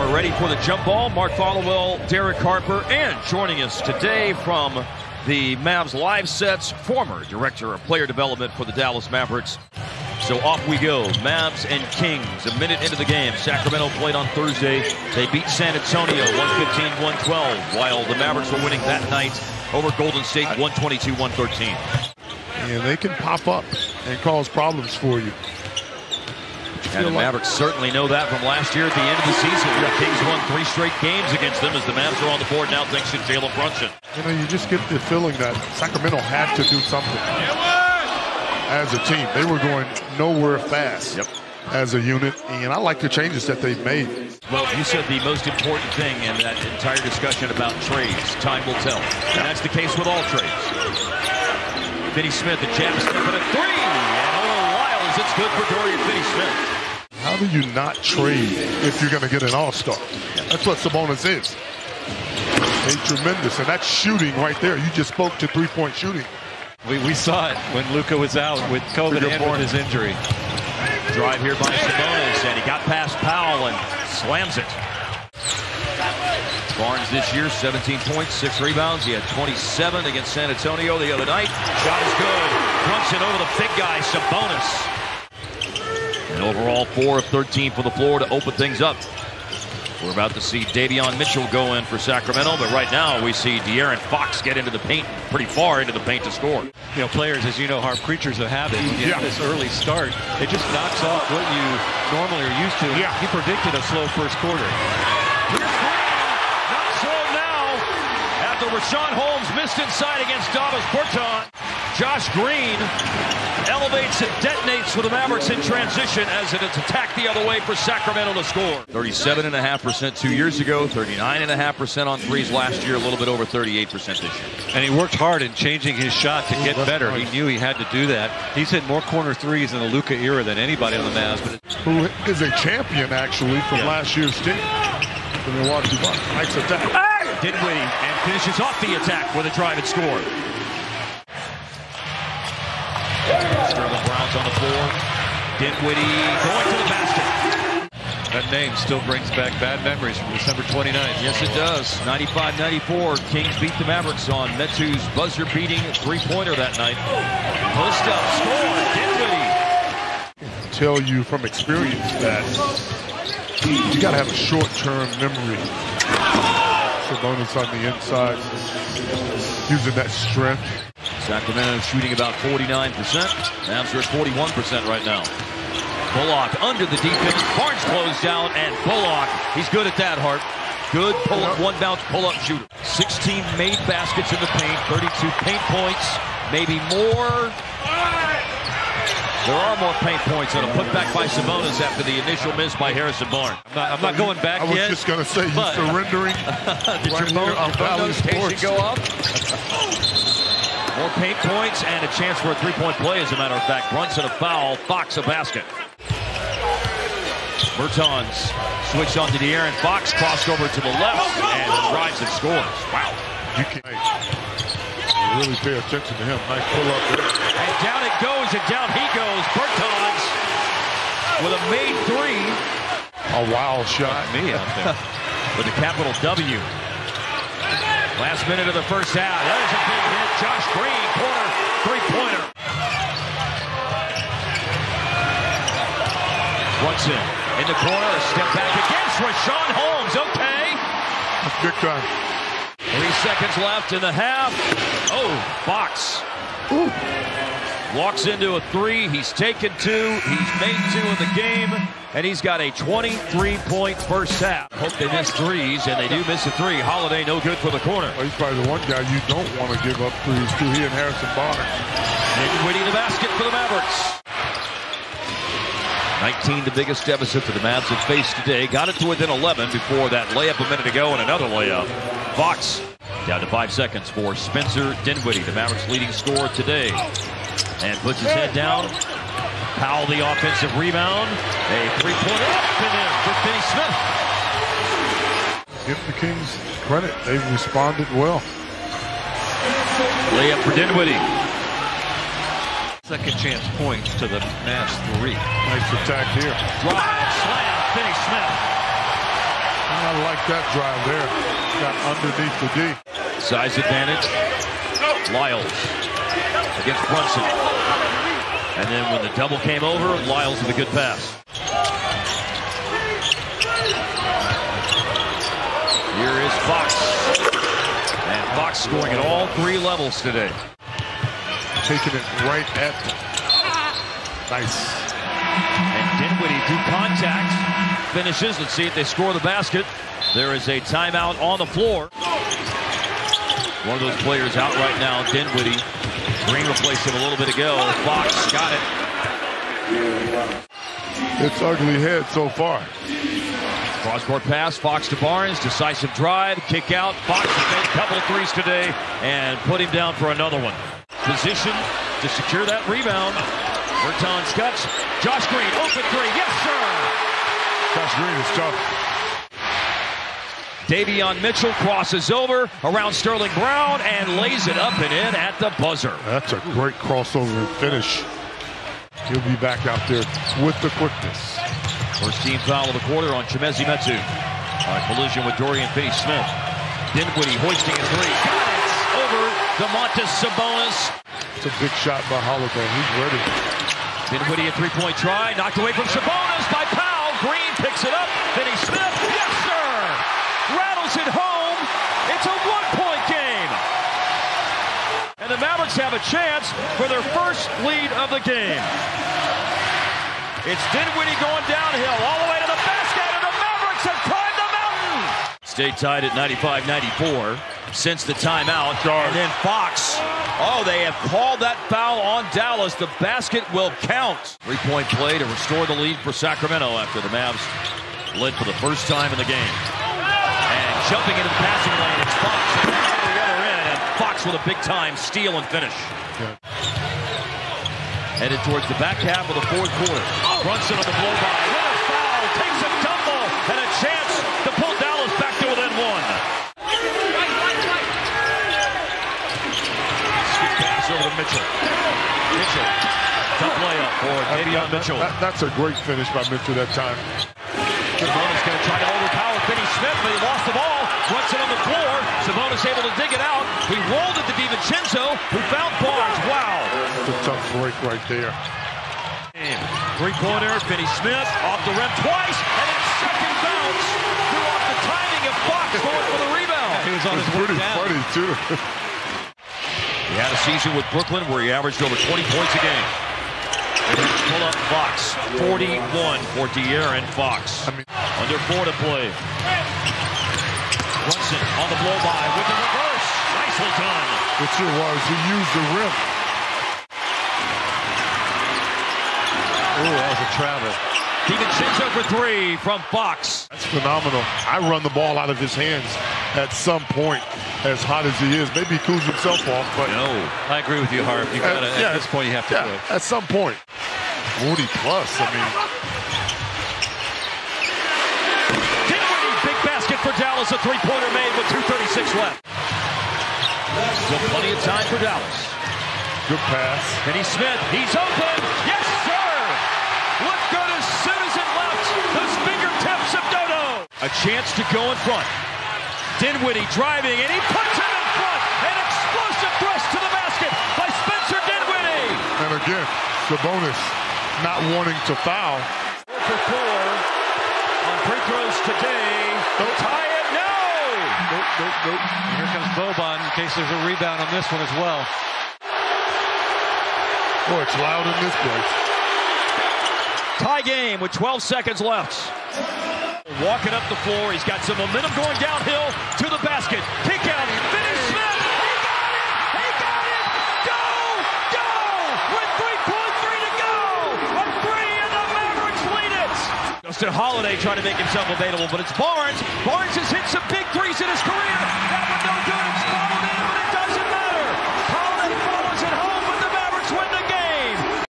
are ready for the jump ball. Mark Followell, Derek Harper, and joining us today from the Mavs live sets, former Director of Player Development for the Dallas Mavericks. So off we go. Mavs and Kings, a minute into the game. Sacramento played on Thursday. They beat San Antonio 115-112, while the Mavericks were winning that night over Golden State 122-113. And they can pop up and cause problems for you. And the Mavericks certainly know that from last year at the end of the season. The Kings won 3 straight games against them as the Mavs are on the board now thanks to Jalen Brunson. You know, you just get the feeling that Sacramento had to do something as a team. They were going nowhere fast as a unit, and I like the changes that they've made. Well, you said the most important thing in that entire discussion about trades. Time will tell. And that's the case with all trades. Finney Smith, the jab step at a 3. And over Lyles, it's good for Dorian Finney-Smith. How do you not trade if you're going to get an all-star? That's what Sabonis is. A tremendous, and that's shooting right there. You just spoke to three-point shooting. We saw it when Luka was out with COVID and with his injury. Drive here by Sabonis, and he got past Powell and slams it. Barnes this year, 17 points, 6 rebounds. He had 27 against San Antonio the other night. Shot is good. Brunson over the big guy, Sabonis. And overall, 4 of 13 for the floor to open things up. We're about to see Davion Mitchell go in for Sacramento, but right now we see De'Aaron Fox get into the paint, pretty far into the paint to score. You know, players, as you know, Harp, creatures of habit. When you have this early start, it just knocks off what you normally are used to. He predicted a slow first quarter. Here's Green, not slow now. After Rashawn Holmes missed inside against Davis Bertans, Josh Green elevates and detonates for the Mavericks in transition as it is attacked the other way for Sacramento to score. 37.5% 2 years ago, 39.5% on threes last year, a little bit over 38% this year. And he worked hard in changing his shot to get better. He knew he had to do that. He's hit more corner threes in the Luka era than anybody on the Mavs. Who is a champion, actually, from last year's team. The Milwaukee Bucks. Nice attack. Dinwiddie and finishes off the attack with a drive and score. Sterling Brown's on the floor. Dinwiddie going to the basket. That name still brings back bad memories from December 29th. Yes, it does. 95-94. Kings beat the Mavericks on Metu's buzzer-beating three-pointer that night. Post up, score. Dinwiddie. Tell you from experience that you got to have a short-term memory. Sabonis on the inside, using that strength. Sacramento shooting about 49%. Mavs are at 41% right now. Bullock under the defense. Barnes closed down, and Bullock, he's good at that, Hart. Good pull-up, one-bounce pull-up shooter. 16 made baskets in the paint, 32 paint points, maybe more. There are more paint points on a putback by Sabonis after the initial miss by Harrison Barnes. I'm not going back yet. I was just going to say, he's surrendering. Did your phone notification go up? More paint points and a chance for a three-point play, as a matter of fact. Brunson a foul, Fox a basket. Bertans switched on to De'Aaron Fox, crossed over to the left, and drives and scores. Wow. You can really pay attention to him. Nice pull-up there. And down it goes, and down he goes. Bertans with a made 3. A wild shot. Me out there. With a capital W. Last minute of the first half. That is a big hit. Josh Green, corner, three-pointer. Brunson in the corner, a step back against Rashawn Holmes. Okay. That's big time. 3 seconds left in the half. Oh, Fox. Ooh. Walks into a 3. He's taken 2. He's made 2 in the game. And he's got a 23-point first half. Hope they miss threes, and they do miss a 3. Holiday no good for the corner. Well, he's probably the one guy you don't want to give up threes to. He and Harrison Barnes. Dinwiddie the basket for the Mavericks. 19, the biggest deficit that the Mavs have faced today. Got it to within 11 before that layup a minute ago and another layup. Fox down to 5 seconds for Spencer Dinwiddie, the Mavericks' leading scorer today. And puts his head down. Powell the offensive rebound. A three-pointer up and in for Finney Smith. Give the Kings credit. They've responded well. Layup for Dinwiddie. Second chance points to the Mavs 3. Nice attack here. Drive, slam, Finney Smith. I like that drive there. Got underneath the D. Size advantage. Lyles against Brunson. And then when the double came over, Lyles with a good pass. Here is Fox. And Fox scoring at all three levels today. Taking it right at them. Nice. And Dinwiddie through contact finishes. Let's see if they score the basket. There is a timeout on the floor. One of those players out right now, Dinwiddie. Green replaced him a little bit ago. Fox got it. It's ugly head so far. Cross-court pass, Fox to Barnes, decisive drive, kick out. Fox has made a couple of threes today and put him down for another one. Position to secure that rebound. Bertans cuts. Josh Green, open three, yes sir! Josh Green is tough. Davion Mitchell crosses over around Sterling Brown and lays it up and in at the buzzer. That's a great crossover and finish. He'll be back out there with the quickness. First team foul of the quarter on Chimezie Metu. All right, collision with Dorian Finney-Smith. Dinwiddie hoisting a three. Got it! Over Domantas Sabonis. It's a big shot by Holiday. He's ready. Dinwiddie a three-point try. Knocked away from Sabonis by Powell. Green picks it up. Finney-Smith. Yes, sir! Rattles it home. It's a one-point game. And the Mavericks have a chance for their first lead of the game. It's Dinwiddie going downhill all the way to the basket, and the Mavericks have climbed the mountain. Stay tied at 95-94 since the timeout. And then Fox. Oh, they have called that foul on Dallas. The basket will count. Three-point play to restore the lead for Sacramento after the Mavs led for the first time in the game. And jumping into the passing lane, it's Fox. And the other end, and Fox with a big-time steal and finish. Yeah. Headed towards the back half of the fourth quarter. Brunson on the blow-by. With a foul. Takes a tumble. And a chance to pull Dallas back to within one. Skip pass over to Mitchell. Mitchell. Tough layup for Davion Mitchell. That's a great finish by Mitchell that time. Sabonis going to try to overpower Finney-Smith, but he lost the ball. Brunson on the floor. Sabonis able to dig it out. He rolled it to DiVincenzo, who found Barnes. Wow. That's a tough break right there. Three-pointer, Finney-Smith off the rim twice, and then second bounce threw off the timing of Fox going for the rebound. He was on his pretty funny, too. He had a season with Brooklyn where he averaged over 20 points a game. Pull up Fox, 41 for De'Aaron Fox. Under 4 to play. Brunson on the blow-by with the reverse. Nicely done. It sure was. He used the rim. Oh, that was a travel. DiVincenzo for three from Fox. That's phenomenal. I run the ball out of his hands at some point, as hot as he is. Maybe he cools himself off, but No. I agree with you, Harp. You gotta, at this point, you have to do it. At some point. 40 plus, I mean. Dinwiddie, big basket for Dallas. A three-pointer made with 2:36 left. Still plenty of time for Dallas. Good pass. Finney-Smith, he's open. Yes, sir! Looked good as soon as it left those fingertips of Dodo. A chance to go in front. Dinwiddie driving, and he puts him in front. An explosive thrust to the basket by Spencer Dinwiddie. And again, Sabonis not wanting to foul. 4 for 4 on free throws today. Don't tie it, no! Nope. And here comes Boban in case there's a rebound on this one as well. Boy, it's loud in this place. Tie game with 12 seconds left. Walking up the floor, he's got some momentum going downhill to the basket. Kick out, Finney-Smith, he got it! Go! With 3.3 to go! A three and the Mavericks lead it! Justin Holiday trying to make himself available, but it's Barnes. Barnes has hit some big threes in his career. That one no good, it's followed